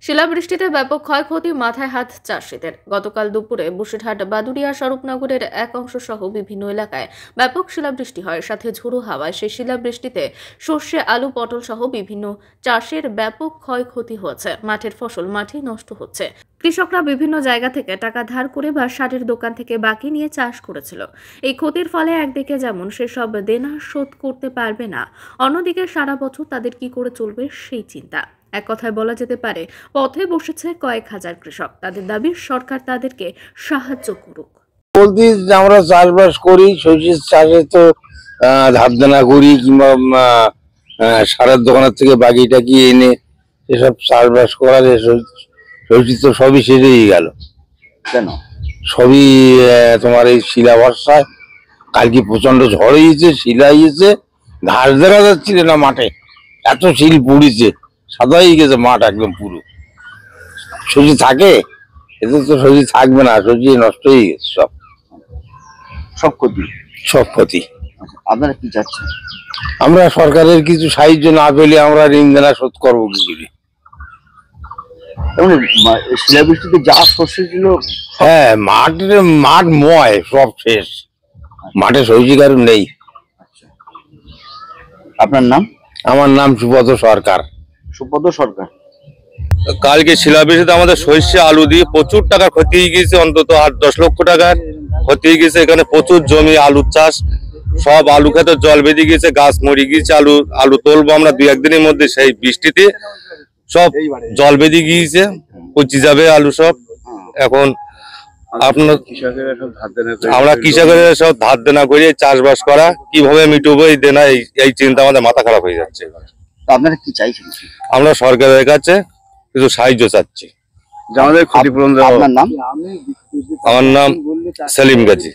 শিলাবৃষ্টিতে ব্যাপক ক্ষয়ক্ষতি, মাথায় হাত চাষিদের। গতকাল দুপুরে বসিরহাট, বাদুড়িয়া, স্বরূপনগরের এক অংশ সহ বিভিন্ন এলাকায় ব্যাপক শিলাবৃষ্টি হয়, সাথে ঝোড়ো হাওয়ায়। সেই শিলাবৃষ্টিতে সর্ষে, আলু, পটল সহ বিভিন্ন চাষের ব্যাপক ক্ষয়ক্ষতি হয়েছে। মাঠের ফসল মাঠেই নষ্ট হচ্ছে। কৃষকরা বিভিন্ন জায়গা থেকে টাকা ধার করে বা সারের দোকান থেকে বাকি নিয়ে চাষ করেছিল। এই ক্ষতির ফলে একদিকে যেমন সেসব দেনা শোধ করতে পারবে না, অন্যদিকে সারা বছর তাদের কি করে চলবে সেই চিন্তা। এক কথায় বলা যেতে পারে, পথে বসেছে কয়েক হাজার কৃষক। তাদের দাবি সরকার তাদেরকে সাহায্য করুক। বলতে আমরা চাষবাস করি, সবজির চাষে তো ধার দেনা করি কিংবা সারের দোকানের থেকে বাকি টাকি এনে এসব চাষবাস করার সবজি তো সবই সেরেই গেল। কেন? সবই তোমার এই শিলা বর্ষায়, কালকে প্রচন্ড ঝড় হয়েছে, শিলা হয়েছে, ঘাস দেখা যাচ্ছিল না মাঠে, এত শিল পুড়িছে, সাদা হয়ে গেছে মাঠ একদম পুরো। সবজি থাকে, এতে তো সবজি থাকবে না, সবজি নষ্ট হয়ে গেছে সব, সব ক্ষতি। সব ক্ষতি। আপনারা কি চাচ্ছেন? আমরা সরকারের কিছু সাহায্য না পেলে আমরা ঋণ দেনা শোধ করবো কি করে? শিলাবৃষ্টিতে যা শস্য ছিল, হ্যাঁ, মাঠ ময়, সব শেষ, মাঠে সবজি কারণ নেই। আপনার নাম? আমার নাম সুপদ সরকার। সুপদ সরকার। কালকে শিলাবৃষ্টিতে আমাদের সর্ষে, আলু দিয়ে প্রচুর টাকা ক্ষতি হয়ে গেছে, অন্তত 8-10 লক্ষ টাকার ক্ষতি হয়ে গেছে। এখানে প্রচুর জমি আলুর চাষ, সব আলু খেতে জল বেঁধে গেছে, গাছ মরে গিয়েছে। আলু তুলবো আমরা 2-1 দিনের মধ্যে, সেই বৃষ্টিতে সব জল বেঁধে গিয়েছে, পচে যাবে আলু সব। এখন আপনার আমরা কৃষকেরা সব ধার দেনা করে চাষবাস করা, কিভাবে মিটবো এই দেনা, এই চিন্তা আমাদের মাথা খারাপ হয়ে যাচ্ছে। আপনারা কি চাইছেন? আমরা সরকারের কাছে কিছু সাহায্য চাচ্ছি, আমাদের ক্ষতিপূরণ দেওয়া। আপনার নাম? আমার নাম সেলিম গাজী।